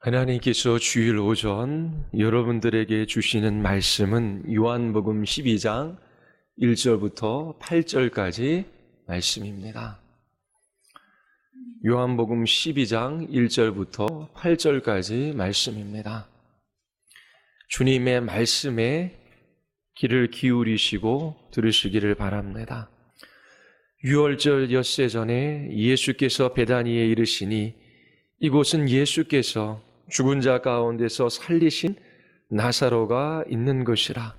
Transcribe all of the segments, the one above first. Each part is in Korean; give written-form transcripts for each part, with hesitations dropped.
하나님께서 주일 오전 여러분들에게 주시는 말씀은 요한복음 12장 1절부터 8절까지 말씀입니다. 요한복음 12장 1절부터 8절까지 말씀입니다. 주님의 말씀에 귀를 기울이시고 들으시기를 바랍니다. 유월절 엿새 전에 예수께서 베다니에 이르시니 이곳은 예수께서 죽은 자 가운데서 살리신 나사로가 있는 곳이라.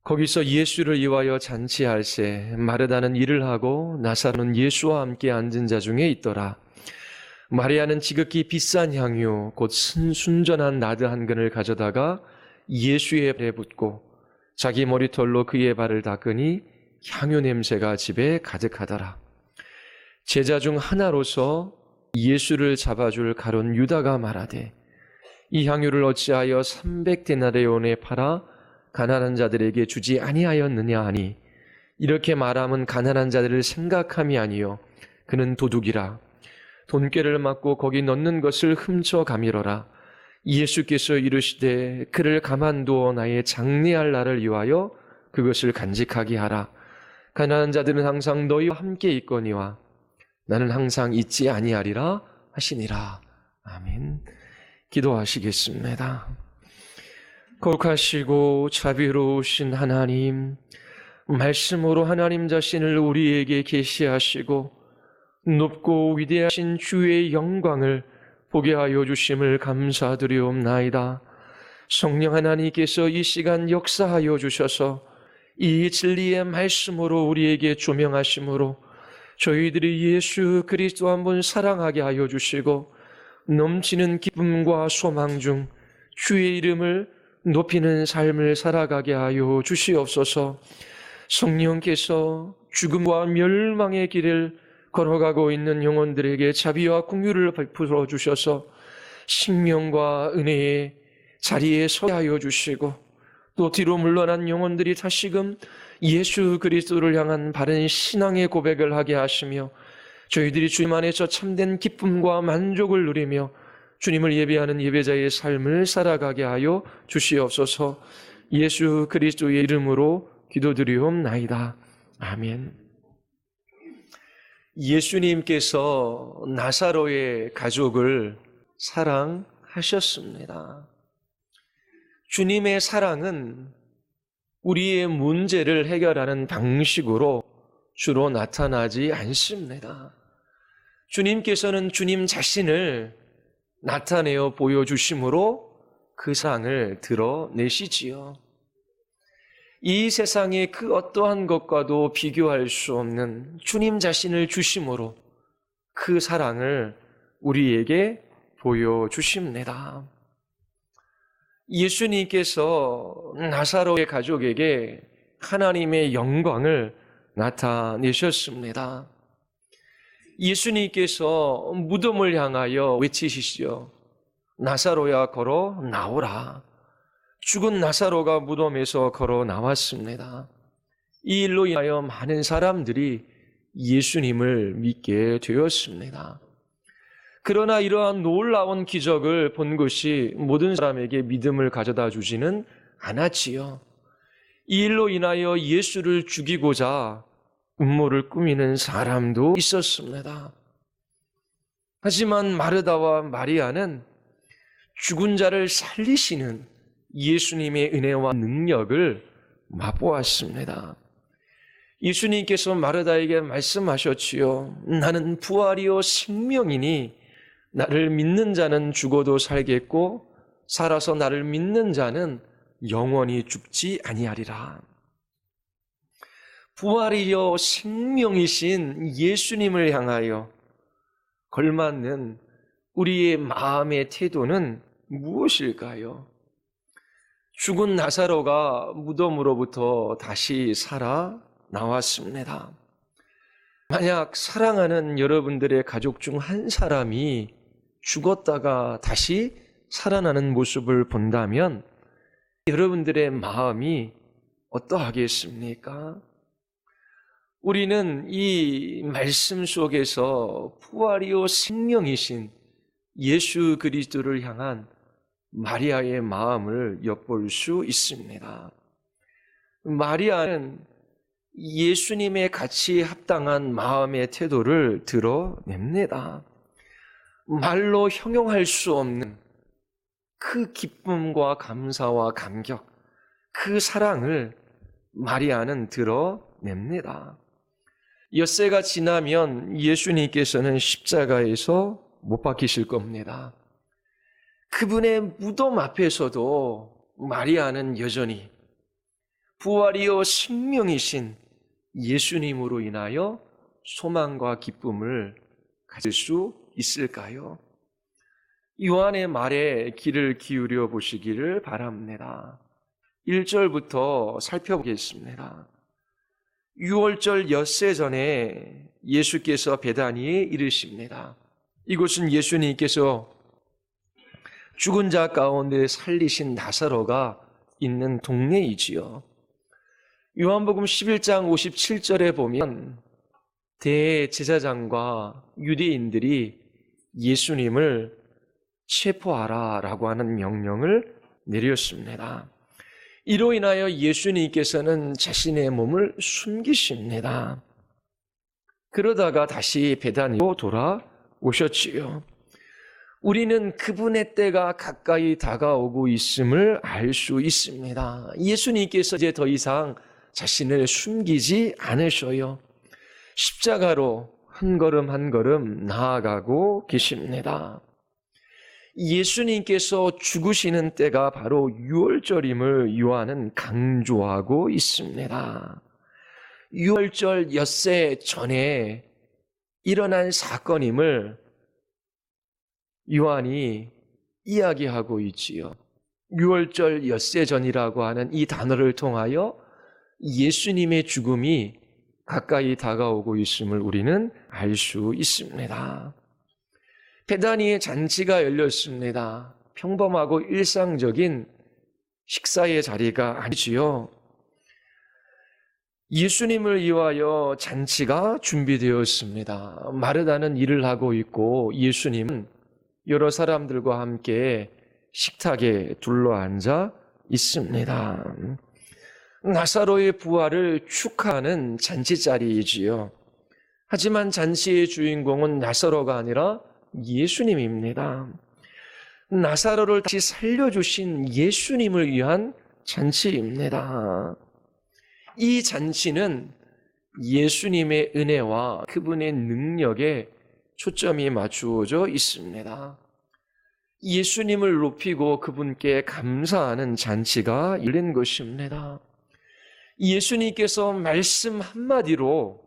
거기서 예수를 위하여 잔치할세 마르다는 일을 하고 나사로는 예수와 함께 앉은 자 중에 있더라. 마리아는 지극히 비싼 향유 곧 순전한 나드 한 근을 가져다가 예수의 발에 붓고 자기 머리털로 그의 발을 닦으니 향유 냄새가 집에 가득하더라. 제자 중 하나로서 예수를 잡아줄 가룟 유다가 말하되 이 향유를 어찌하여 300데나리온에 팔아 가난한 자들에게 주지 아니하였느냐 하니 이렇게 말함은 가난한 자들을 생각함이 아니요 그는 도둑이라. 돈꾀를 맞고 거기 넣는 것을 훔쳐 가미러라. 예수께서 이르시되 그를 가만두어 나의 장례할 날을 위하여 그것을 간직하게 하라. 가난한 자들은 항상 너희와 함께 있거니와 나는 항상 있지 아니하리라 하시니라. 아멘. 기도하시겠습니다. 거룩하시고 자비로우신 하나님, 말씀으로 하나님 자신을 우리에게 계시하시고 높고 위대하신 주의 영광을 보게 하여 주심을 감사드리옵나이다. 성령 하나님께서 이 시간 역사하여 주셔서 이 진리의 말씀으로 우리에게 조명하심으로 저희들이 예수 그리스도 한 분 사랑하게 하여 주시고 넘치는 기쁨과 소망 중 주의 이름을 높이는 삶을 살아가게 하여 주시옵소서. 성령께서 죽음과 멸망의 길을 걸어가고 있는 영혼들에게 자비와 긍휼을 베풀어 주셔서 생명과 은혜의 자리에 서게 하여 주시고 또 뒤로 물러난 영혼들이 다시금 예수 그리스도를 향한 바른 신앙의 고백을 하게 하시며 저희들이 주님 안에서 참된 기쁨과 만족을 누리며 주님을 예배하는 예배자의 삶을 살아가게 하여 주시옵소서. 예수 그리스도의 이름으로 기도드리옵나이다. 아멘. 예수님께서 나사로의 가족을 사랑하셨습니다. 주님의 사랑은 우리의 문제를 해결하는 방식으로 주로 나타나지 않습니다. 주님께서는 주님 자신을 나타내어 보여주심으로 그 사랑을 드러내시지요. 이 세상의 그 어떠한 것과도 비교할 수 없는 주님 자신을 주심으로 그 사랑을 우리에게 보여주십니다. 예수님께서 나사로의 가족에게 하나님의 영광을 나타내셨습니다. 예수님께서 무덤을 향하여 외치시죠. 나사로야 걸어 나오라. 죽은 나사로가 무덤에서 걸어 나왔습니다. 이 일로 인하여 많은 사람들이 예수님을 믿게 되었습니다. 그러나 이러한 놀라운 기적을 본 것이 모든 사람에게 믿음을 가져다 주지는 않았지요. 이 일로 인하여 예수를 죽이고자 음모를 꾸미는 사람도 있었습니다. 하지만 마르다와 마리아는 죽은 자를 살리시는 예수님의 은혜와 능력을 맛보았습니다. 예수님께서 마르다에게 말씀하셨지요. 나는 부활이요 생명이니 나를 믿는 자는 죽어도 살겠고 살아서 나를 믿는 자는 영원히 죽지 아니하리라. 부활이요 생명이신 예수님을 향하여 걸맞는 우리의 마음의 태도는 무엇일까요? 죽은 나사로가 무덤으로부터 다시 살아 나왔습니다. 만약 사랑하는 여러분들의 가족 중 한 사람이 죽었다가 다시 살아나는 모습을 본다면 여러분들의 마음이 어떠하겠습니까? 우리는 이 말씀 속에서 부활이요 생명이신 예수 그리스도를 향한 마리아의 마음을 엿볼 수 있습니다. 마리아는 예수님의 같이 합당한 마음의 태도를 드러냅니다. 말로 형용할 수 없는 그 기쁨과 감사와 감격, 그 사랑을 마리아는 드러냅니다. 엿새가 지나면 예수님께서는 십자가에서 못 박히실 겁니다. 그분의 무덤 앞에서도 마리아는 여전히 부활이요 생명이신 예수님으로 인하여 소망과 기쁨을 가질 수 있을까요? 요한의 말에 귀를 기울여 보시기를 바랍니다. 1절부터 살펴보겠습니다. 6월절 엿새 전에 예수께서 베다니에 이르십니다. 이곳은 예수님께서 죽은 자 가운데 살리신 나사로가 있는 동네이지요. 요한복음 11장 57절에 보면 대제사장과 유대인들이 예수님을 체포하라 라고 하는 명령을 내렸습니다. 이로 인하여 예수님께서는 자신의 몸을 숨기십니다. 그러다가 다시 베다니로 돌아오셨지요. 우리는 그분의 때가 가까이 다가오고 있음을 알 수 있습니다. 예수님께서 이제 더 이상 자신을 숨기지 않으셔요. 십자가로 한 걸음 한 걸음 나아가고 계십니다. 예수님께서 죽으시는 때가 바로 유월절임을 요한은 강조하고 있습니다. 유월절 엿새 전에 일어난 사건임을 요한이 이야기하고 있지요. 유월절 엿새 전이라고 하는 이 단어를 통하여 예수님의 죽음이 가까이 다가오고 있음을 우리는 알 수 있습니다. 베다니의 잔치가 열렸습니다. 평범하고 일상적인 식사의 자리가 아니지요. 예수님을 위하여 잔치가 준비되었습니다. 마르다는 일을 하고 있고 예수님은 여러 사람들과 함께 식탁에 둘러앉아 있습니다. 나사로의 부활을 축하하는 잔치자리이지요. 하지만 잔치의 주인공은 나사로가 아니라 예수님입니다. 나사로를 다시 살려주신 예수님을 위한 잔치입니다. 이 잔치는 예수님의 은혜와 그분의 능력에 초점이 맞추어져 있습니다. 예수님을 높이고 그분께 감사하는 잔치가 열린 것입니다. 예수님께서 말씀 한마디로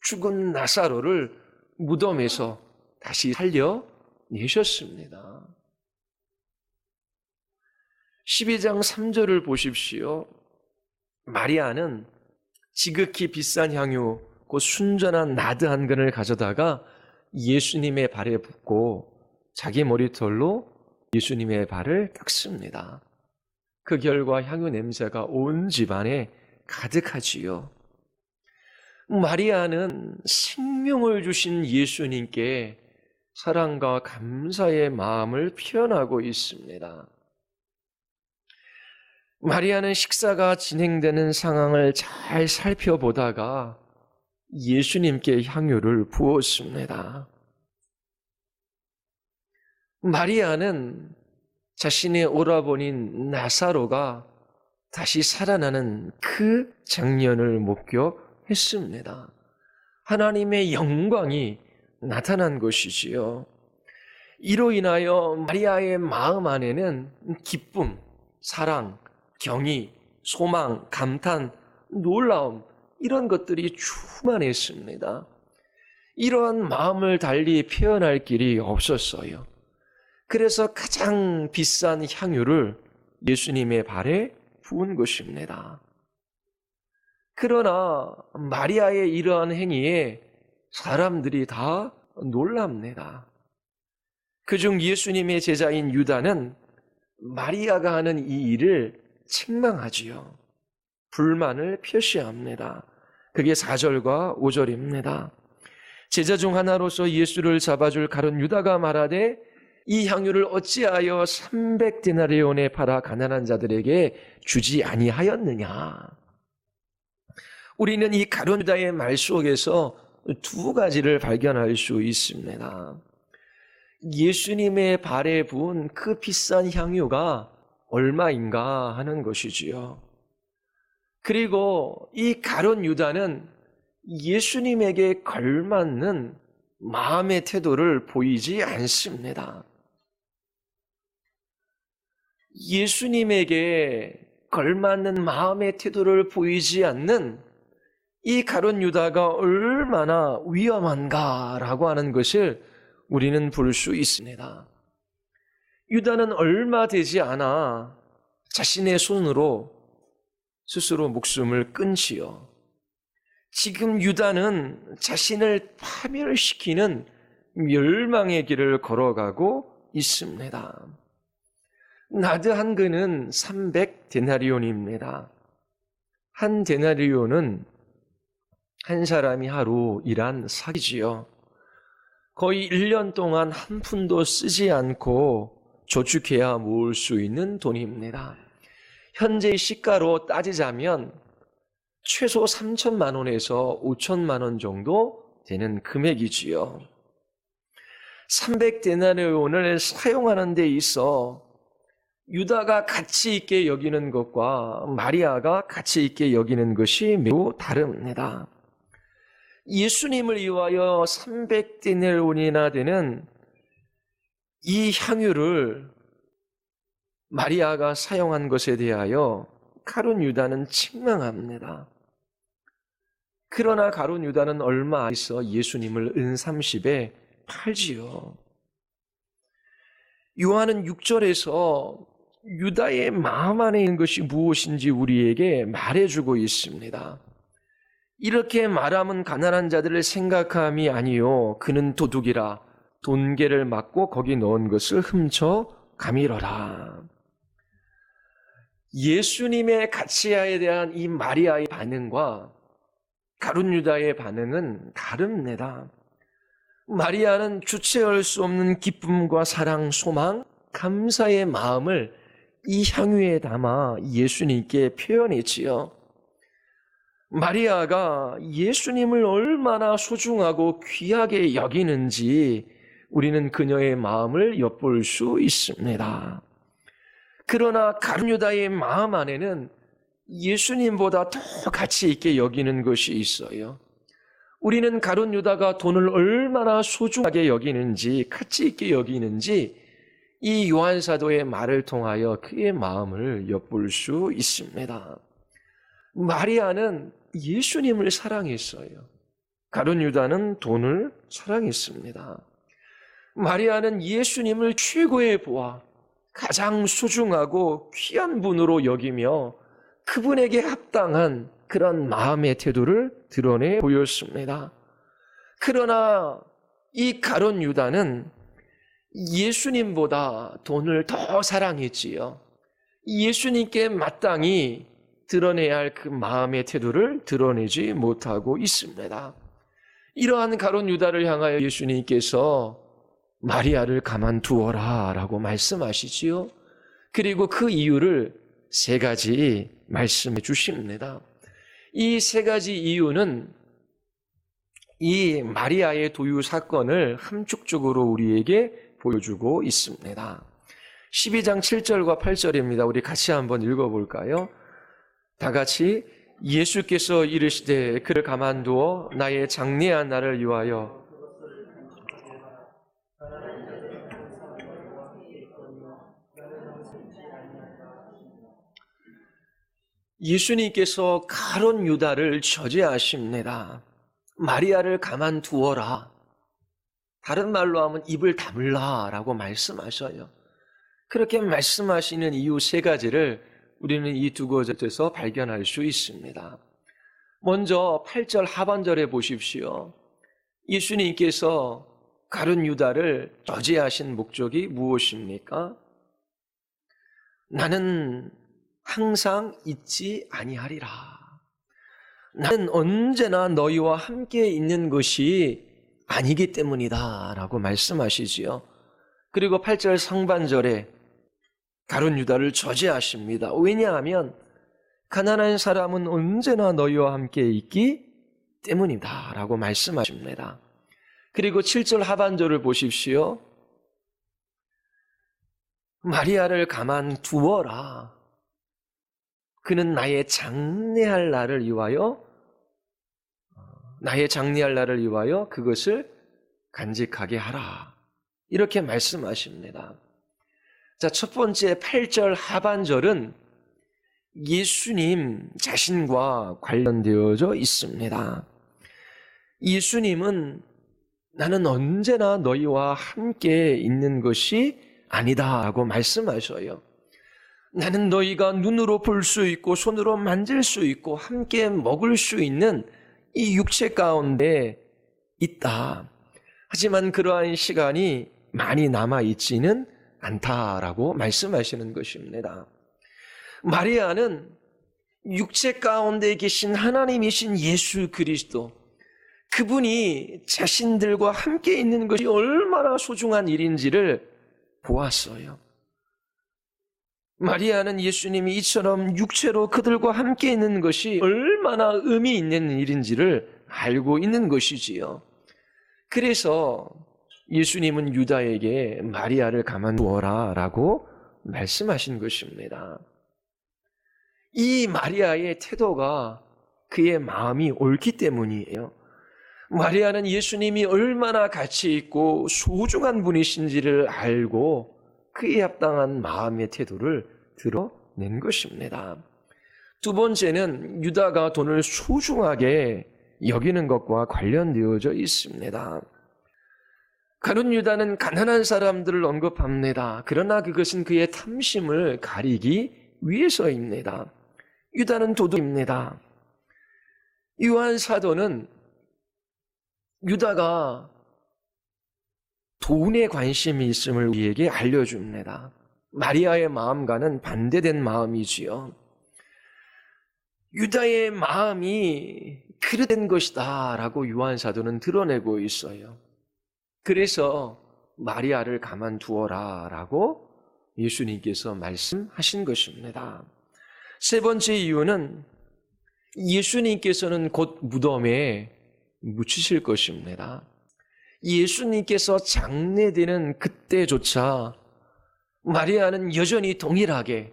죽은 나사로를 무덤에서 다시 살려내셨습니다. 12장 3절을 보십시오. 마리아는 지극히 비싼 향유, 곧 순전한 나드 한 근을 가져다가 예수님의 발에 붓고 자기 머리털로 예수님의 발을 닦습니다. 그 결과 향유 냄새가 온 집안에 가득하지요. 마리아는 생명을 주신 예수님께 사랑과 감사의 마음을 표현하고 있습니다. 마리아는 식사가 진행되는 상황을 잘 살펴보다가 예수님께 향유를 부었습니다. 마리아는 자신의 오라버닌 나사로가 다시 살아나는 그 장면을 목격했습니다. 하나님의 영광이 나타난 것이지요. 이로 인하여 마리아의 마음 안에는 기쁨, 사랑, 경의, 소망, 감탄, 놀라움 이런 것들이 충만했습니다. 이러한 마음을 달리 표현할 길이 없었어요. 그래서 가장 비싼 향유를 예수님의 발에 부은 것입니다. 그러나 마리아의 이러한 행위에 사람들이 다 놀랍니다. 그중 예수님의 제자인 유다는 마리아가 하는 이 일을 책망하지요. 불만을 표시합니다. 그게 4절과 5절입니다. 제자 중 하나로서 예수를 잡아줄 가룟 유다가 말하되 이 향유를 어찌하여 300데나리온에 팔아 가난한 자들에게 주지 아니하였느냐? 우리는 이 가룟 유다의 말 속에서 두 가지를 발견할 수 있습니다. 예수님의 발에 부은 그 비싼 향유가 얼마인가 하는 것이지요. 그리고 이 가룟 유다는 예수님에게 걸맞는 마음의 태도를 보이지 않습니다. 예수님에게 걸맞는 마음의 태도를 보이지 않는 이 가룟 유다가 얼마나 위험한가라고 하는 것을 우리는 볼 수 있습니다. 유다는 얼마 되지 않아 자신의 손으로 스스로 목숨을 끊지요. 지금 유다는 자신을 파멸시키는 멸망의 길을 걸어가고 있습니다. 나드 한 근은 300데나리온입니다. 한 데나리온은 한 사람이 하루 일한 삭이지요. 거의 1년 동안 한 푼도 쓰지 않고 저축해야 모을 수 있는 돈입니다. 현재의 시가로 따지자면 최소 3천만 원에서 5천만 원 정도 되는 금액이지요. 300데나리온을 사용하는 데 있어 유다가 가치 있게 여기는 것과 마리아가 가치 있게 여기는 것이 매우 다릅니다. 예수님을 위하여 300데나리온이나 되는 이 향유를 마리아가 사용한 것에 대하여 가룟 유다는 책망합니다. 그러나 가룟 유다는 얼마 안 있어 예수님을 은30에 팔지요. 요한은 6절에서 유다의 마음 안에 있는 것이 무엇인지 우리에게 말해주고 있습니다. 이렇게 말하면 가난한 자들을 생각함이 아니요 그는 도둑이라 돈계를 맞고 거기 넣은 것을 훔쳐 가밀어라. 예수님의 가치에 대한 이 마리아의 반응과 가룟 유다의 반응은 다릅니다. 마리아는 주체할 수 없는 기쁨과 사랑, 소망, 감사의 마음을 이 향유에 담아 예수님께 표현했지요. 마리아가 예수님을 얼마나 소중하고 귀하게 여기는지 우리는 그녀의 마음을 엿볼 수 있습니다. 그러나 가룟 유다의 마음 안에는 예수님보다 더 가치 있게 여기는 것이 있어요. 우리는 가룟 유다가 돈을 얼마나 소중하게 여기는지, 가치 있게 여기는지 이 요한 사도의 말을 통하여 그의 마음을 엿볼 수 있습니다. 마리아는 예수님을 사랑했어요. 가룟 유다는 돈을 사랑했습니다. 마리아는 예수님을 최고의 보아, 가장 소중하고 귀한 분으로 여기며 그분에게 합당한 그런 마음의 태도를 드러내 보였습니다. 그러나 이 가룟 유다는 예수님보다 돈을 더 사랑했지요. 예수님께 마땅히 드러내야 할 그 마음의 태도를 드러내지 못하고 있습니다. 이러한 가룟 유다를 향하여 예수님께서 마리아를 가만두어라 라고 말씀하시지요. 그리고 그 이유를 세 가지 말씀해 주십니다. 이 세 가지 이유는 이 마리아의 도유 사건을 함축적으로 우리에게 보여주고 있습니다. 12장 7절과 8절입니다. 우리 같이 한번 읽어볼까요? 다 같이 예수께서 이르시되 그를 가만두어 나의 장래한 날을 위하여 예수님께서 가룟 유다를 저지하십니다. 마리아를 가만두어라. 다른 말로 하면 입을 다물라 라고 말씀하셔요. 그렇게 말씀하시는 이유 세 가지를 우리는 이 두 곳에서 발견할 수 있습니다. 먼저 8절 하반절에 보십시오. 예수님께서 가룟 유다를 저지하신 목적이 무엇입니까? 나는 항상 잊지 아니하리라. 나는 언제나 너희와 함께 있는 것이 아니기 때문이다 라고 말씀하시지요. 그리고 8절 상반절에 가룟 유다를 저지하십니다. 왜냐하면 가난한 사람은 언제나 너희와 함께 있기 때문이다 라고 말씀하십니다. 그리고 7절 하반절을 보십시오. 마리아를 가만두어라. 그는 나의 장례할 날을 위하여 그것을 간직하게 하라. 이렇게 말씀하십니다. 자, 첫 번째 8절 하반절은 예수님 자신과 관련되어져 있습니다. 예수님은 나는 언제나 너희와 함께 있는 것이 아니다 라고 말씀하셔요. 나는 너희가 눈으로 볼 수 있고 손으로 만질 수 있고 함께 먹을 수 있는 이 육체 가운데 있다. 하지만 그러한 시간이 많이 남아있지는 않다라고 말씀하시는 것입니다. 마리아는 육체 가운데 계신 하나님이신 예수 그리스도, 그분이 자신들과 함께 있는 것이 얼마나 소중한 일인지를 보았어요. 마리아는 예수님이 이처럼 육체로 그들과 함께 있는 것이 얼마나 의미 있는 일인지를 알고 있는 것이지요. 그래서 예수님은 유다에게 마리아를 가만두어라 라고 말씀하신 것입니다. 이 마리아의 태도가 그의 마음이 옳기 때문이에요. 마리아는 예수님이 얼마나 가치 있고 소중한 분이신지를 알고 그에 합당한 마음의 태도를 드러낸 것입니다. 두 번째는 유다가 돈을 소중하게 여기는 것과 관련되어져 있습니다. 가룟 유다는 가난한 사람들을 언급합니다. 그러나 그것은 그의 탐심을 가리기 위해서입니다. 유다는 도둑입니다. 요한 사도는 유다가 돈에 관심이 있음을 우리에게 알려줍니다. 마리아의 마음과는 반대된 마음이지요. 유다의 마음이 그릇된 것이다 라고 요한 사도는 드러내고 있어요. 그래서 마리아를 가만두어라 라고 예수님께서 말씀하신 것입니다. 세 번째 이유는 예수님께서는 곧 무덤에 묻히실 것입니다. 예수님께서 장례되는 그때조차 마리아는 여전히 동일하게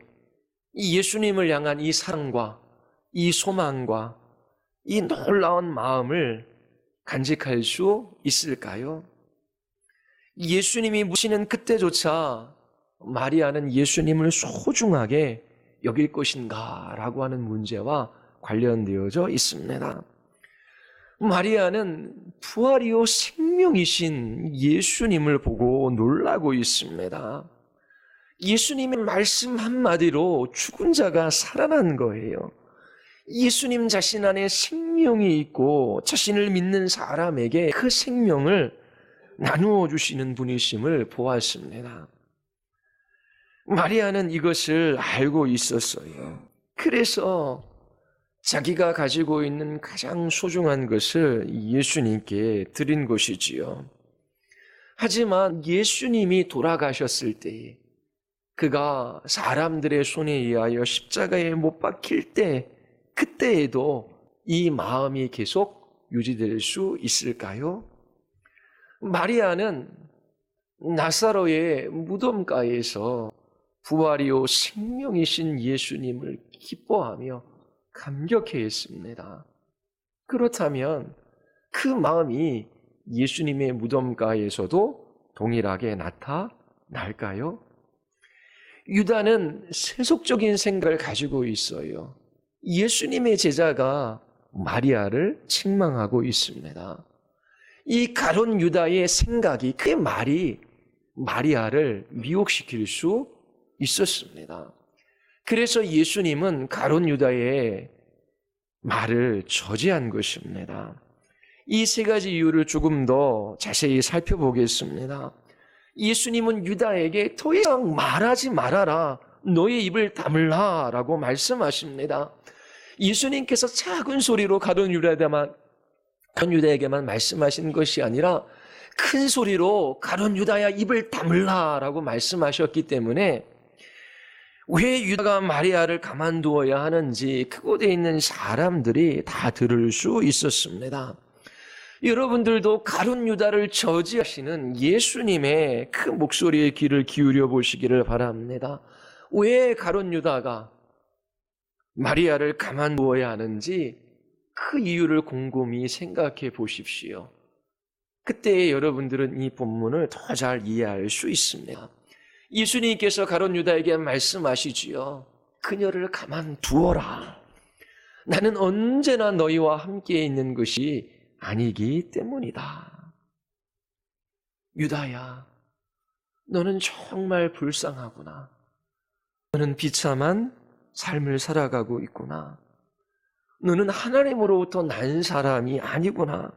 이 예수님을 향한 이 사랑과 이 소망과 이 놀라운 마음을 간직할 수 있을까요? 예수님이 묻히는 그때조차 마리아는 예수님을 소중하게 여길 것인가 라고 하는 문제와 관련되어져 있습니다. 마리아는 부활이요 생명이신 예수님을 보고 놀라고 있습니다. 예수님의 말씀 한마디로 죽은 자가 살아난 거예요. 예수님 자신 안에 생명이 있고 자신을 믿는 사람에게 그 생명을 나누어 주시는 분이심을 보았습니다. 마리아는 이것을 알고 있었어요. 그래서 자기가 가지고 있는 가장 소중한 것을 예수님께 드린 것이지요. 하지만 예수님이 돌아가셨을 때에 그가 사람들의 손에 의하여 십자가에 못 박힐 때 그때에도 이 마음이 계속 유지될 수 있을까요? 마리아는 나사로의 무덤가에서 부활이요 생명이신 예수님을 기뻐하며 감격해했습니다. 그렇다면 그 마음이 예수님의 무덤가에서도 동일하게 나타날까요? 유다는 세속적인 생각을 가지고 있어요. 예수님의 제자가 마리아를 책망하고 있습니다. 이 가룟 유다의 생각이, 그의 말이 마리아를 미혹시킬 수 있었습니다. 그래서 예수님은 가룟 유다의 말을 저지한 것입니다. 이 세 가지 이유를 조금 더 자세히 살펴보겠습니다. 예수님은 유다에게 더 이상 말하지 말아라, 너의 입을 다물라 라고 말씀하십니다. 예수님께서 작은 소리로 가룟 유다에게만 말씀하신 것이 아니라 큰 소리로 가룟 유다야 입을 다물라라고 말씀하셨기 때문에 왜 유다가 마리아를 가만두어야 하는지 그곳에 있는 사람들이 다 들을 수 있었습니다. 여러분들도 가룟 유다를 저지하시는 예수님의 그 목소리에 귀를 기울여 보시기를 바랍니다. 왜 가룟 유다가 마리아를 가만두어야 하는지 그 이유를 곰곰이 생각해 보십시오. 그때 여러분들은 이 본문을 더 잘 이해할 수 있습니다. 예수님께서 가룟 유다에게 말씀하시지요. 그녀를 가만두어라. 나는 언제나 너희와 함께 있는 것이 아니기 때문이다. 유다야, 너는 정말 불쌍하구나. 너는 비참한 삶을 살아가고 있구나. 너는 하나님으로부터 난 사람이 아니구나.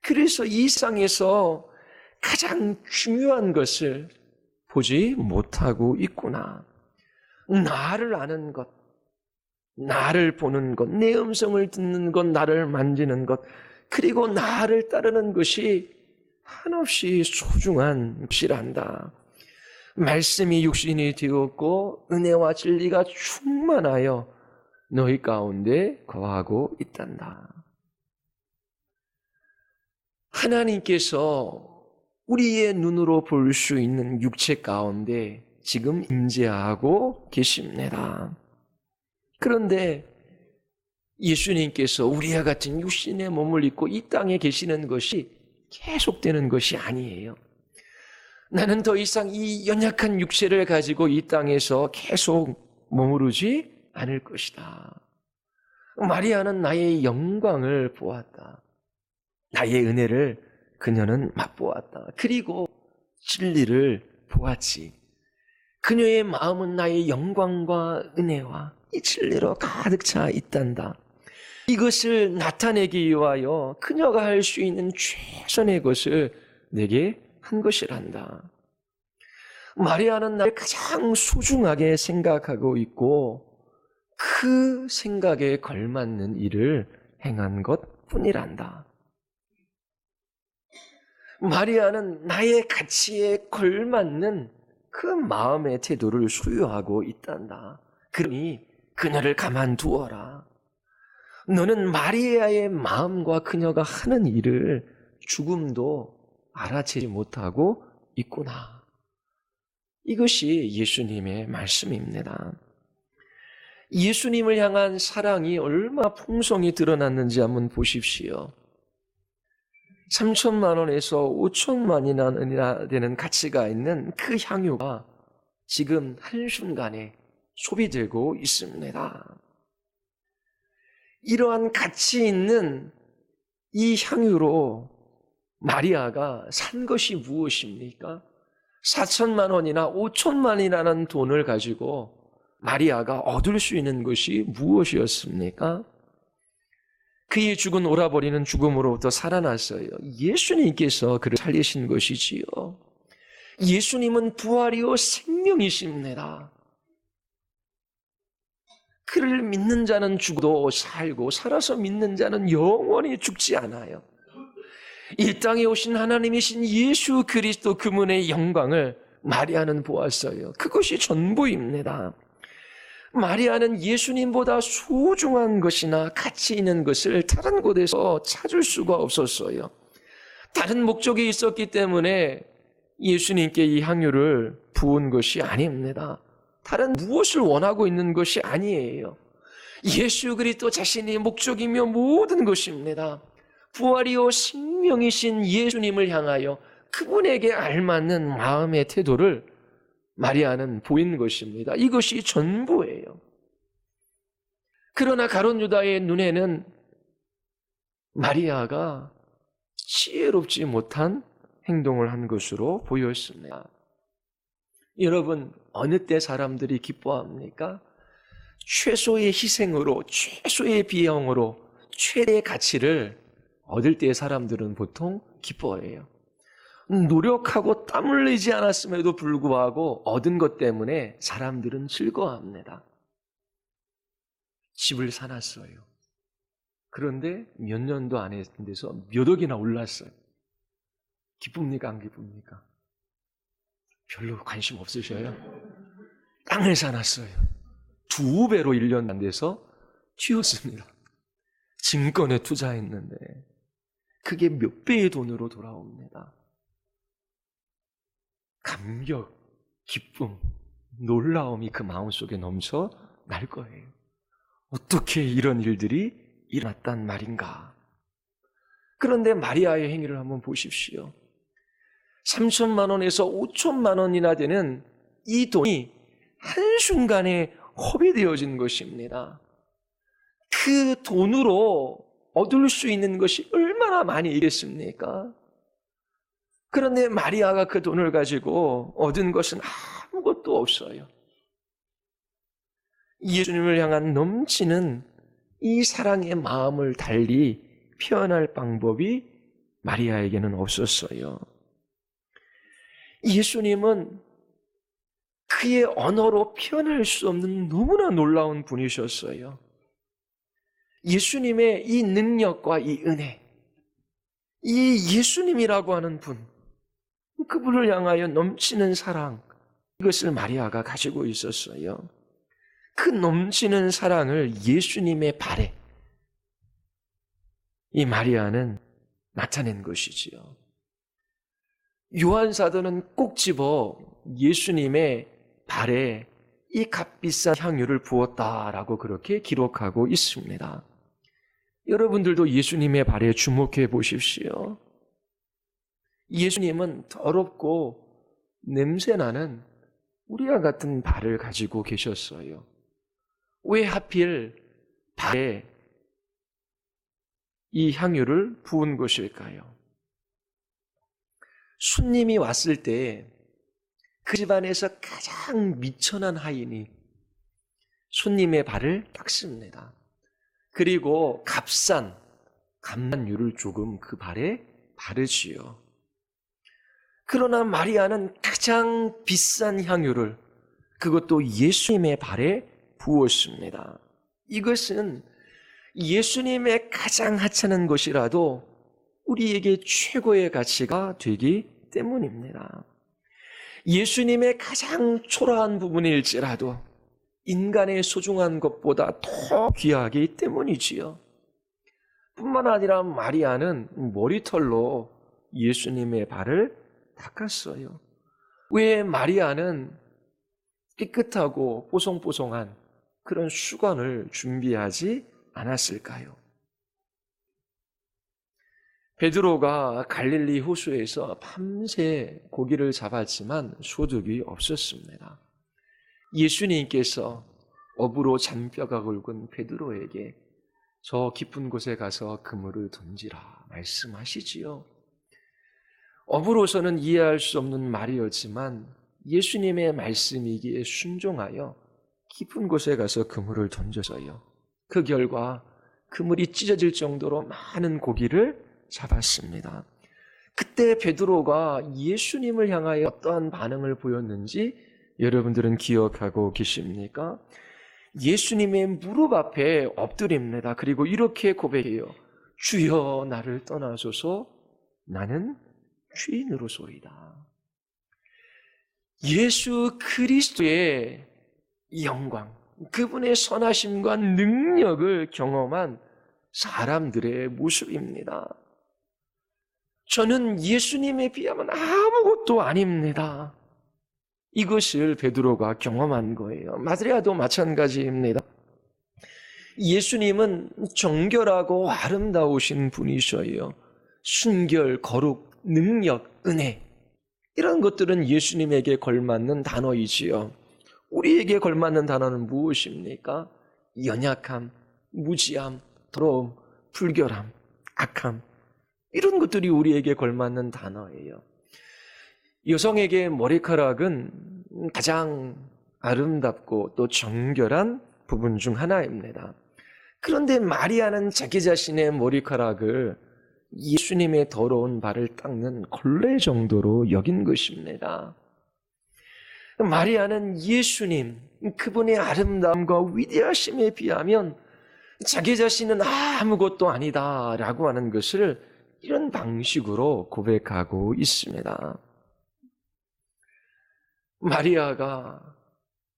그래서 이 세상에서 가장 중요한 것을 보지 못하고 있구나. 나를 아는 것, 나를 보는 것, 내 음성을 듣는 것, 나를 만지는 것, 그리고 나를 따르는 것이 한없이 소중한 것이란다. 말씀이 육신이 되었고 은혜와 진리가 충만하여 너희 가운데 거하고 있단다. 하나님께서 우리의 눈으로 볼 수 있는 육체 가운데 지금 임재하고 계십니다. 그런데 예수님께서 우리와 같은 육신의 몸을 입고 이 땅에 계시는 것이 계속되는 것이 아니에요. 나는 더 이상 이 연약한 육체를 가지고 이 땅에서 계속 머무르지 않을 것이다. 마리아는 나의 영광을 보았다. 나의 은혜를 그녀는 맛보았다. 그리고 진리를 보았지. 그녀의 마음은 나의 영광과 은혜와 이 진리로 가득 차 있단다. 이것을 나타내기 위하여 그녀가 할 수 있는 최선의 것을 내게 한 것이란다. 마리아는 나를 가장 소중하게 생각하고 있고 그 생각에 걸맞는 일을 행한 것뿐이란다. 마리아는 나의 가치에 걸맞는 그 마음의 태도를 소유하고 있단다. 그러니 그녀를 가만두어라. 너는 마리아의 마음과 그녀가 하는 일을 죽음도 알아채지 못하고 있구나. 이것이 예수님의 말씀입니다. 예수님을 향한 사랑이 얼마나 풍성히 드러났는지 한번 보십시오. 3천만 원에서 5천만이나 되는 가치가 있는 그 향유가 지금 한순간에 소비되고 있습니다. 이러한 가치 있는 이 향유로 마리아가 산 것이 무엇입니까? 4천만 원이나 5천만이라는 돈을 가지고 마리아가 얻을 수 있는 것이 무엇이었습니까? 그의 죽은 오라버리는 죽음으로부터 살아났어요. 예수님께서 그를 살리신 것이지요. 예수님은 부활이요 생명이십니다. 그를 믿는 자는 죽어도 살고 살아서 믿는 자는 영원히 죽지 않아요. 이 땅에 오신 하나님이신 예수 그리스도 그분의 영광을 마리아는 보았어요. 그것이 전부입니다. 마리아는 예수님보다 소중한 것이나 가치 있는 것을 다른 곳에서 찾을 수가 없었어요. 다른 목적이 있었기 때문에 예수님께 이 향유를 부은 것이 아닙니다. 다른 무엇을 원하고 있는 것이 아니에요. 예수 그리스도 자신이 목적이며 모든 것입니다. 부활이요 생명이신 예수님을 향하여 그분에게 알맞는 마음의 태도를 마리아는 보인 것입니다. 이것이 전부예요. 그러나 가룟 유다의 눈에는 마리아가 지혜롭지 못한 행동을 한 것으로 보였습니다. 여러분, 어느 때 사람들이 기뻐합니까? 최소의 희생으로, 최소의 비용으로 최대의 가치를 얻을 때 사람들은 보통 기뻐해요. 노력하고 땀 흘리지 않았음에도 불구하고 얻은 것 때문에 사람들은 즐거워합니다. 집을 사놨어요. 그런데 몇 년도 안 했는데서 몇 억이나 올랐어요. 기쁩니까? 안 기쁩니까? 별로 관심 없으셔요? 땅을 사놨어요. 2배로 1년 안 돼서 튀었습니다. 증권에 투자했는데 그게 몇 배의 돈으로 돌아옵니다. 감격, 기쁨, 놀라움이 그 마음속에 넘쳐 날 거예요. 어떻게 이런 일들이 일어났단 말인가? 그런데 마리아의 행위를 한번 보십시오. 3천만 원에서 5천만 원이나 되는 이 돈이 한순간에 허비되어진 것입니다. 그 돈으로 얻을 수 있는 것이 얼마나 많이 있겠습니까? 그런데 마리아가 그 돈을 가지고 얻은 것은 아무것도 없어요. 예수님을 향한 넘치는 이 사랑의 마음을 달리 표현할 방법이 마리아에게는 없었어요. 예수님은 그의 언어로 표현할 수 없는 너무나 놀라운 분이셨어요. 예수님의 이 능력과 이 은혜, 이 예수님이라고 하는 분, 그분을 향하여 넘치는 사랑, 이것을 마리아가 가지고 있었어요. 그 넘치는 사랑을 예수님의 발에 이 마리아는 나타낸 것이지요. 요한 사도는 꼭 집어 예수님의 발에 이 값비싼 향유를 부었다라고 그렇게 기록하고 있습니다. 여러분들도 예수님의 발에 주목해 보십시오. 예수님은 더럽고 냄새나는 우리와 같은 발을 가지고 계셨어요. 왜 하필 발에 이 향유를 부은 것일까요? 손님이 왔을 때 그 집안에서 가장 미천한 하인이 손님의 발을 닦습니다. 그리고 값싼 감난유를 조금 그 발에 바르지요. 그러나 마리아는 가장 비싼 향유를, 그것도 예수님의 발에 부었습니다. 이것은 예수님의 가장 하찮은 것이라도 우리에게 최고의 가치가 되기 때문입니다. 예수님의 가장 초라한 부분일지라도 인간의 소중한 것보다 더 귀하기 때문이지요. 뿐만 아니라 마리아는 머리털로 예수님의 발을 닦았어요. 왜 마리아는 깨끗하고 뽀송뽀송한 그런 수건을 준비하지 않았을까요? 베드로가 갈릴리 호수에서 밤새 고기를 잡았지만 소득이 없었습니다. 예수님께서 업으로 잔뼈가 굵은 베드로에게 저 깊은 곳에 가서 그물을 던지라 말씀하시지요. 업으로서는 이해할 수 없는 말이었지만 예수님의 말씀이기에 순종하여 깊은 곳에 가서 그물을 던졌어요. 그 결과 그물이 찢어질 정도로 많은 고기를 잡았습니다. 그때 베드로가 예수님을 향하여 어떠한 반응을 보였는지 여러분들은 기억하고 계십니까? 예수님의 무릎 앞에 엎드립니다. 그리고 이렇게 고백해요. 주여 나를 떠나소서 나는 죄인으로소이다. 예수 그리스도의 영광, 그분의 선하심과 능력을 경험한 사람들의 모습입니다. 저는 예수님에 비하면 아무것도 아닙니다. 이것을 베드로가 경험한 거예요. 마리아도 마찬가지입니다. 예수님은 정결하고 아름다우신 분이셔요. 순결, 거룩, 능력, 은혜, 이런 것들은 예수님에게 걸맞는 단어이지요. 우리에게 걸맞는 단어는 무엇입니까? 연약함, 무지함, 더러움, 불결함, 악함, 이런 것들이 우리에게 걸맞는 단어예요. 여성에게 머리카락은 가장 아름답고 또 정결한 부분 중 하나입니다. 그런데 마리아는 자기 자신의 머리카락을 예수님의 더러운 발을 닦는 걸레 정도로 여긴 것입니다. 마리아는 예수님, 그분의 아름다움과 위대하심에 비하면 자기 자신은 아무것도 아니다라고 하는 것을 이런 방식으로 고백하고 있습니다. 마리아가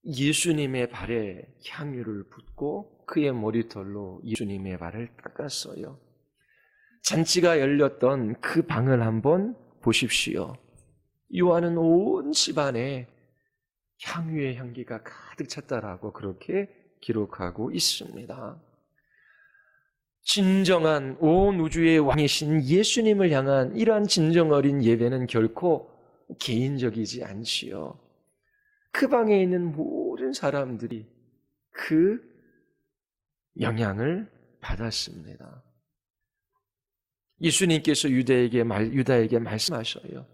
예수님의 발에 향유를 붓고 그의 머리털로 예수님의 발을 닦았어요. 잔치가 열렸던 그 방을 한번 보십시오. 요한은 온 집안에 향유의 향기가 가득 찼다라고 그렇게 기록하고 있습니다. 진정한 온 우주의 왕이신 예수님을 향한 이러한 진정 어린 예배는 결코 개인적이지 않지요. 그 방에 있는 모든 사람들이 그 영향을 받았습니다. 예수님께서 유다에게 말씀하셔요.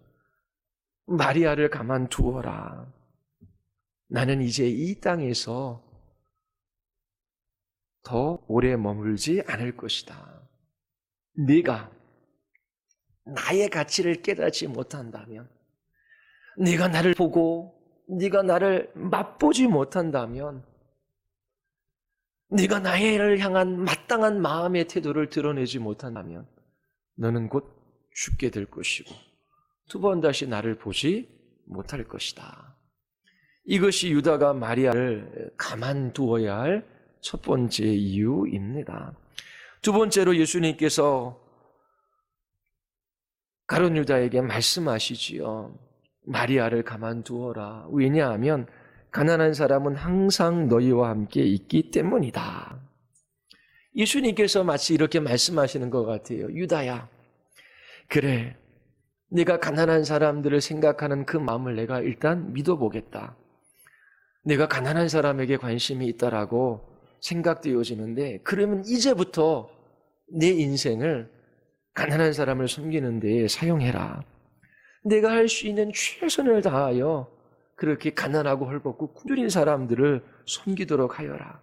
마리아를 가만두어라. 나는 이제 이 땅에서 더 오래 머물지 않을 것이다. 네가 나의 가치를 깨닫지 못한다면, 네가 나를 보고 네가 나를 맛보지 못한다면, 네가 나를 향한 마땅한 마음의 태도를 드러내지 못한다면 너는 곧 죽게 될 것이고 두 번 다시 나를 보지 못할 것이다. 이것이 유다가 마리아를 가만두어야 할 첫 번째 이유입니다. 두 번째로 예수님께서 가룟 유다에게 말씀하시지요. 마리아를 가만두어라. 왜냐하면 가난한 사람은 항상 너희와 함께 있기 때문이다. 예수님께서 마치 이렇게 말씀하시는 것 같아요. 유다야, 그래, 네가 가난한 사람들을 생각하는 그 마음을 내가 일단 믿어보겠다. 내가 가난한 사람에게 관심이 있다라고 생각되어지는데, 그러면 이제부터 내 인생을 가난한 사람을 섬기는 데에 사용해라. 내가 할 수 있는 최선을 다하여 그렇게 가난하고 헐벗고 굶주린 사람들을 섬기도록 하여라.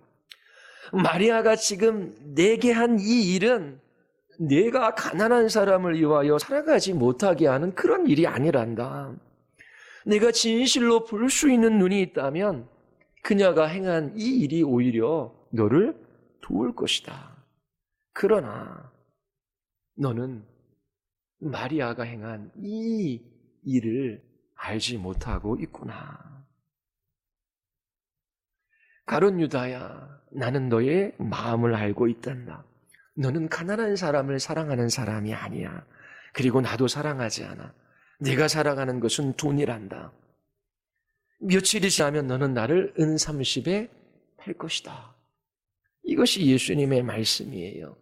마리아가 지금 내게 한 이 일은 내가 가난한 사람을 위하여 살아가지 못하게 하는 그런 일이 아니란다. 내가 진실로 볼 수 있는 눈이 있다면 그녀가 행한 이 일이 오히려 너를 도울 것이다. 그러나 너는 마리아가 행한 이 일을 알지 못하고 있구나. 가룟 유다야, 나는 너의 마음을 알고 있단다. 너는 가난한 사람을 사랑하는 사람이 아니야. 그리고 나도 사랑하지 않아. 내가 사랑하는 것은 돈이란다. 며칠이 지나면 너는 나를 은 30에 팔 것이다. 이것이 예수님의 말씀이에요.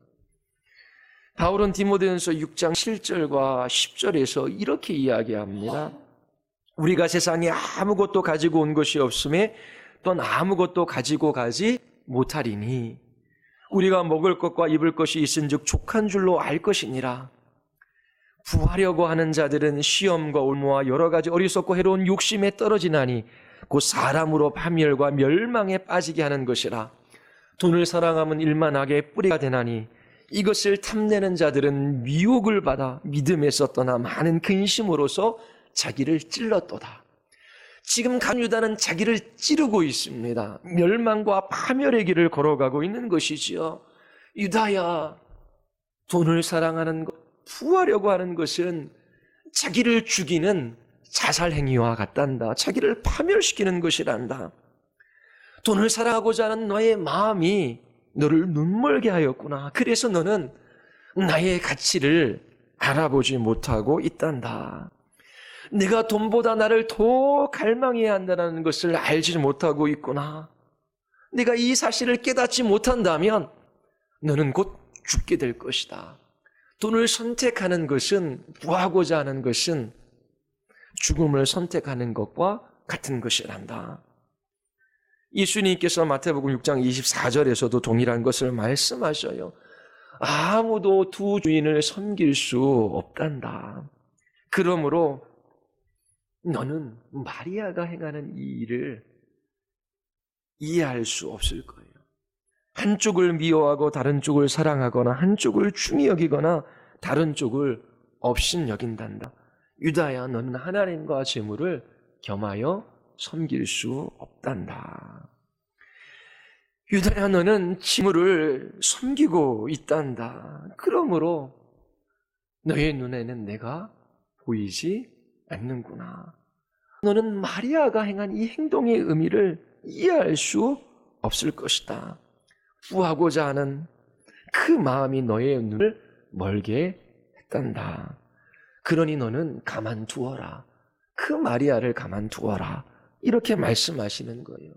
바울은 디모데전서 6장 7절과 10절에서 이렇게 이야기합니다. 우리가 세상에 아무것도 가지고 온 것이 없음에 또는 아무것도 가지고 가지 못하리니 우리가 먹을 것과 입을 것이 있은즉 족한 줄로 알 것이니라. 부하려고 하는 자들은 시험과 올무와 여러 가지 어리석고 해로운 욕심에 떨어지나니 곧 사람으로 파멸과 멸망에 빠지게 하는 것이라. 돈을 사랑하면 일만 악의 뿌리가 되나니 이것을 탐내는 자들은 미혹을 받아 믿음에서 떠나 많은 근심으로서 자기를 찔렀도다. 지금 가룟 유다는 자기를 찌르고 있습니다. 멸망과 파멸의 길을 걸어가고 있는 것이지요. 유다야, 돈을 사랑하는 것, 부하려고 하는 것은 자기를 죽이는 자살 행위와 같단다. 자기를 파멸시키는 것이란다. 돈을 사랑하고자 하는 너의 마음이 너를 눈멀게 하였구나. 그래서 너는 나의 가치를 알아보지 못하고 있단다. 내가 돈보다 나를 더 갈망해야 한다는 것을 알지 못하고 있구나. 내가 이 사실을 깨닫지 못한다면 너는 곧 죽게 될 것이다. 돈을 선택하는 것은, 구하고자 하는 것은 죽음을 선택하는 것과 같은 것이란다. 예수님께서 마태복음 6장 24절에서도 동일한 것을 말씀하셔요. 아무도 두 주인을 섬길 수 없단다. 그러므로 너는 마리아가 행하는 이 일을 이해할 수 없을 거예요. 한쪽을 미워하고 다른 쪽을 사랑하거나 한쪽을 중히 여기거나 다른 쪽을 업신 여긴단다. 유다야, 너는 하나님과 재물을 겸하여 섬길 수 없단다. 유다야, 너는 재물을 섬기고 있단다. 그러므로 너의 눈에는 내가 보이지 않는구나. 너는 마리아가 행한 이 행동의 의미를 이해할 수 없을 것이다. 구하고자 하는 그 마음이 너의 눈을 멀게 했단다. 그러니 너는 가만두어라. 그 마리아를 가만두어라. 이렇게 말씀하시는 거예요.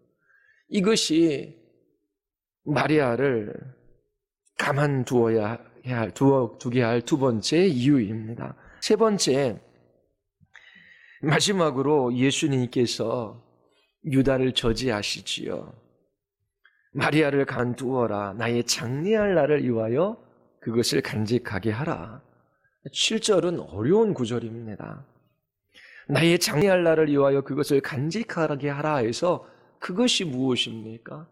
이것이 마리아를 두게 할 두 번째 이유입니다. 세 번째, 마지막으로 예수님께서 유다를 저지하시지요. 마리아를 가만두어라. 나의 장례할 날을 위하여 그것을 간직하게 하라. 7절은 어려운 구절입니다. 나의 장례할 날을 위하여 그것을 간직하게 하라 해서 그것이 무엇입니까?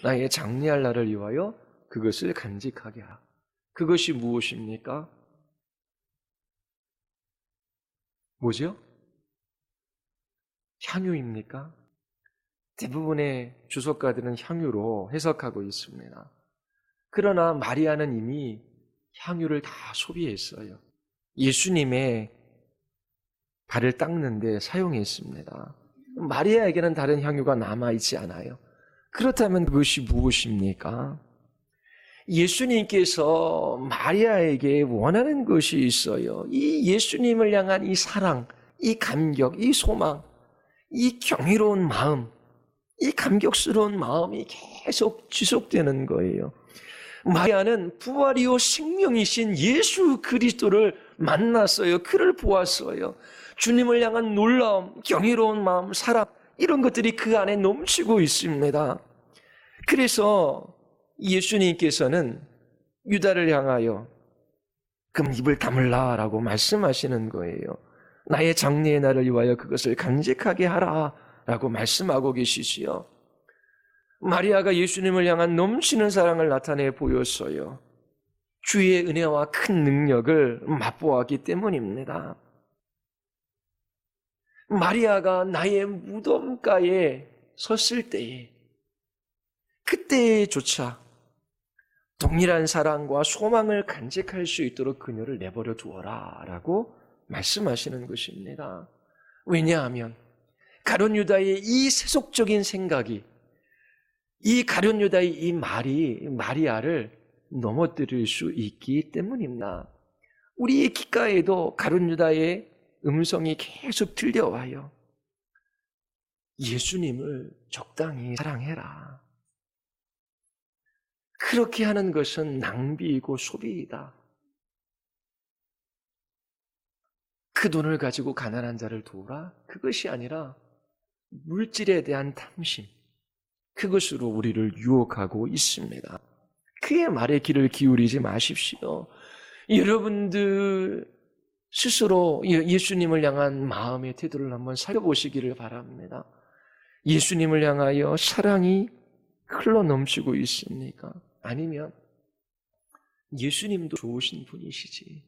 나의 장례할 날을 위하여 그것을 간직하게 하라. 그것이 무엇입니까? 뭐죠? 향유입니까? 대부분의 주석가들은 향유로 해석하고 있습니다. 그러나 마리아는 이미 향유를 다 소비했어요. 예수님의 발을 닦는 데 사용했습니다. 마리아에게는 다른 향유가 남아있지 않아요. 그렇다면 그것이 무엇입니까? 예수님께서 마리아에게 원하는 것이 있어요. 이 예수님을 향한 이 사랑, 이 감격, 이 소망, 이 경이로운 마음, 이 감격스러운 마음이 계속 지속되는 거예요. 마리아는 부활이요 생명이신 예수 그리스도를 만났어요. 그를 보았어요. 주님을 향한 놀라움, 경이로운 마음, 사랑, 이런 것들이 그 안에 넘치고 있습니다. 그래서 예수님께서는 유다를 향하여 그럼 입을 다물라 라고 말씀하시는 거예요. 나의 장례의 날을 위하여 그것을 간직하게 하라 라고 말씀하고 계시지요. 마리아가 예수님을 향한 넘치는 사랑을 나타내 보였어요. 주의 은혜와 큰 능력을 맛보았기 때문입니다. 마리아가 나의 무덤가에 섰을 때에 그때조차 동일한 사랑과 소망을 간직할 수 있도록 그녀를 내버려 두어라 라고 말씀하시는 것입니다. 왜냐하면 가룟 유다의 이 세속적인 생각이 이 가룟 유다의 이 말이 마리아를 넘어뜨릴 수 있기 때문입니다. 우리의 귓가에도 가룟 유다의 음성이 계속 들려와요. 예수님을 적당히 사랑해라. 그렇게 하는 것은 낭비이고 소비이다. 그 돈을 가지고 가난한 자를 도우라? 그것이 아니라 물질에 대한 탐심, 그것으로 우리를 유혹하고 있습니다. 그의 말에 귀를 기울이지 마십시오. 여러분들 스스로 예수님을 향한 마음의 태도를 한번 살펴보시기를 바랍니다. 예수님을 향하여 사랑이 흘러 넘치고 있습니까? 아니면 예수님도 좋으신 분이시지.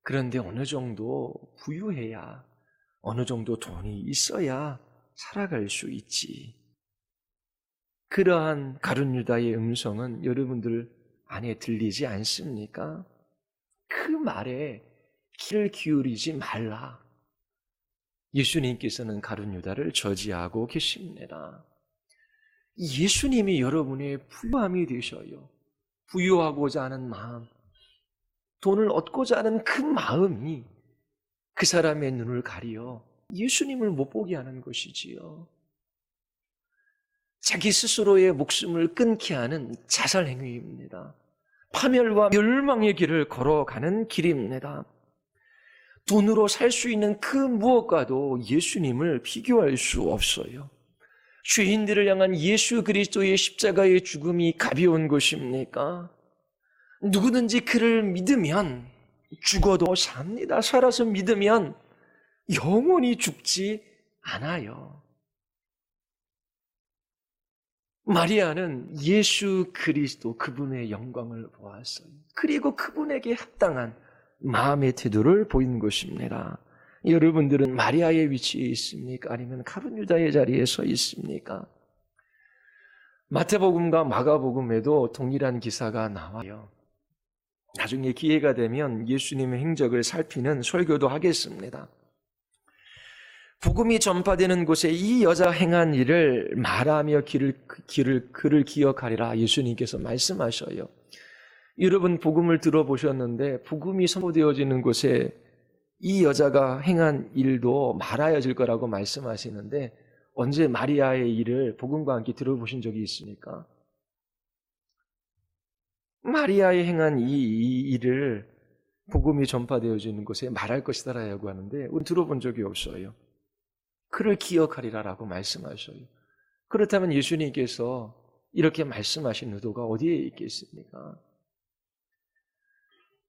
그런데 어느 정도 부유해야, 어느 정도 돈이 있어야 살아갈 수 있지. 그러한 가룟 유다의 음성은 여러분들 안에 들리지 않습니까? 그 말에 귀를 기울이지 말라. 예수님께서는 가룟 유다를 저지하고 계십니다. 예수님이 여러분의 부유함이 되셔요. 부유하고자 하는 마음, 돈을 얻고자 하는 그 마음이 그 사람의 눈을 가리어 예수님을 못 보게 하는 것이지요. 자기 스스로의 목숨을 끊게 하는 자살 행위입니다. 파멸과 멸망의 길을 걸어가는 길입니다. 돈으로 살 수 있는 그 무엇과도 예수님을 비교할 수 없어요. 죄인들을 향한 예수 그리스도의 십자가의 죽음이 가벼운 것입니까? 누구든지 그를 믿으면 죽어도 삽니다. 살아서 믿으면 영원히 죽지 않아요. 마리아는 예수 그리스도 그분의 영광을 보았어요. 그리고 그분에게 합당한 마음의 태도를 보인 것입니다. 여러분들은 마리아의 위치에 있습니까? 아니면 가룟 유다의 자리에 서 있습니까? 마태복음과 마가복음에도 동일한 기사가 나와요. 나중에 기회가 되면 예수님의 행적을 살피는 설교도 하겠습니다. 복음이 전파되는 곳에 이 여자가 행한 일을 말하며 그를 기억하리라 예수님께서 말씀하셔요. 여러분 복음을 들어보셨는데 복음이 선포되어지는 곳에 이 여자가 행한 일도 말하여질 거라고 말씀하시는데 언제 마리아의 일을 복음과 함께 들어보신 적이 있습니까? 마리아의 행한 이 일을 복음이 전파되어지는 곳에 말할 것이다라고 하는데 우리 들어본 적이 없어요. 그를 기억하리라라고 말씀하셔요. 그렇다면 예수님께서 이렇게 말씀하신 의도가 어디에 있겠습니까?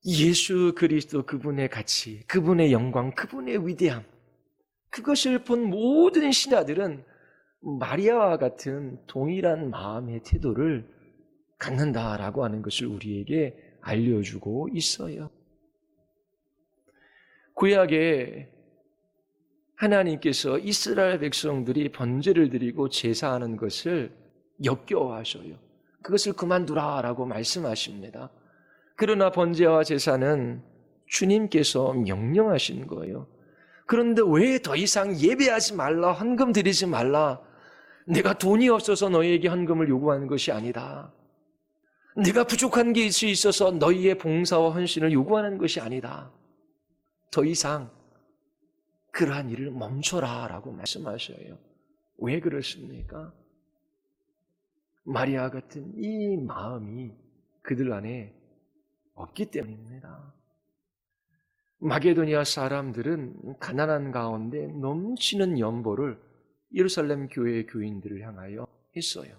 예수 그리스도 그분의 가치, 그분의 영광, 그분의 위대함, 그것을 본 모든 신하들은 마리아와 같은 동일한 마음의 태도를 갖는다라고 하는 것을 우리에게 알려주고 있어요. 구약에 하나님께서 이스라엘 백성들이 번제를 드리고 제사하는 것을 역겨워하셔요. 그것을 그만두라라고 말씀하십니다. 그러나 번제와 제사는 주님께서 명령하신 거예요. 그런데 왜 더 이상 예배하지 말라, 헌금 드리지 말라? 내가 돈이 없어서 너희에게 헌금을 요구하는 것이 아니다. 내가 부족한 게 있어서 너희의 봉사와 헌신을 요구하는 것이 아니다. 더 이상 그러한 일을 멈춰라 라고 말씀하셔요. 왜 그렇습니까? 마리아 같은 이 마음이 그들 안에 없기 때문입니다. 마게도니아 사람들은 가난한 가운데 넘치는 연보를 예루살렘 교회의 교인들을 향하여 했어요.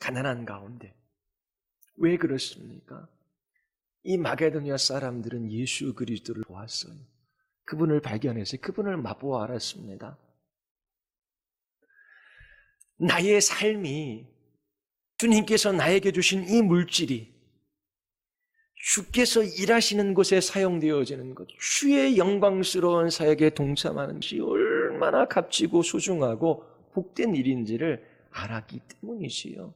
가난한 가운데. 왜 그렇습니까? 이 마게도니아 사람들은 예수 그리스도를 보았어요. 그분을 발견해서 그분을 맛보아 알았습니다. 나의 삶이 주님께서 나에게 주신 이 물질이 주께서 일하시는 곳에 사용되어지는 것, 주의 영광스러운 사역에 동참하는 것이 얼마나 값지고 소중하고 복된 일인지를 알았기 때문이지요.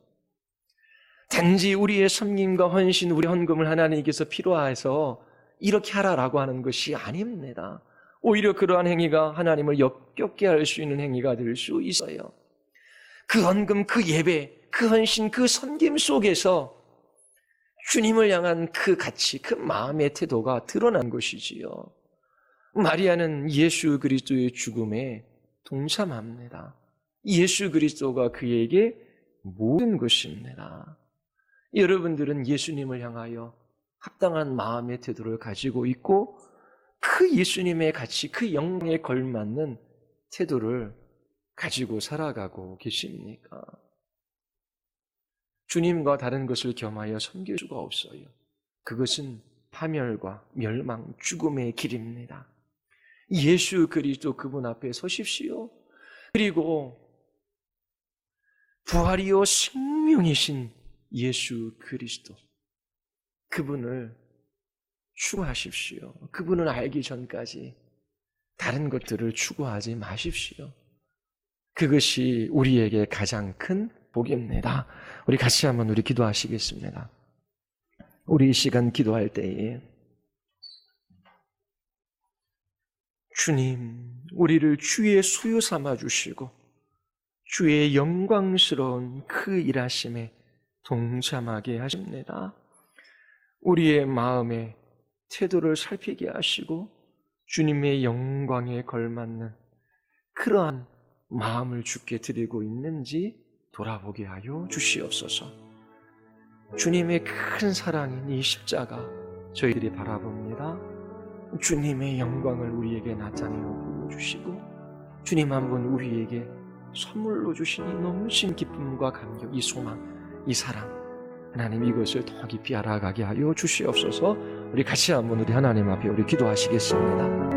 단지 우리의 섬김과 헌신, 우리 헌금을 하나님께서 필요해서 이렇게 하라라고 하는 것이 아닙니다. 오히려 그러한 행위가 하나님을 역겹게 할 수 있는 행위가 될 수 있어요. 그 헌금, 그 예배, 그 헌신, 그 섬김 속에서 주님을 향한 그 가치, 그 마음의 태도가 드러난 것이지요. 마리아는 예수 그리스도의 죽음에 동참합니다. 예수 그리스도가 그에게 모든 것입니다. 여러분들은 예수님을 향하여 합당한 마음의 태도를 가지고 있고 그 예수님의 가치, 그 영광에 걸맞는 태도를 가지고 살아가고 계십니까? 주님과 다른 것을 겸하여 섬길 수가 없어요. 그것은 파멸과 멸망, 죽음의 길입니다. 예수 그리스도 그분 앞에 서십시오. 그리고 부활이요 생명이신 예수 그리스도 그분을 추구하십시오. 그분을 알기 전까지 다른 것들을 추구하지 마십시오. 그것이 우리에게 가장 큰 복입니다. 우리 같이 한번 기도하시겠습니다. 우리 이 시간 기도할 때에 주님, 우리를 주의 수요 삼아 주시고 주의 영광스러운 그 일하심에 동참하게 하십니다. 우리의 마음의 태도를 살피게 하시고 주님의 영광에 걸맞는 그러한 마음을 주께 드리고 있는지 돌아보게 하여 주시옵소서. 주님의 큰 사랑인 이 십자가 저희들이 바라봅니다. 주님의 영광을 우리에게 나타내어 보여주시고 주님 한 분 우리에게 선물로 주시니 넘친 기쁨과 감격, 이 소망, 이 사랑, 하나님 이것을 더 깊이 알아가게 하여 주시옵소서. 우리 같이 한번 우리 하나님 앞에 기도하시겠습니다.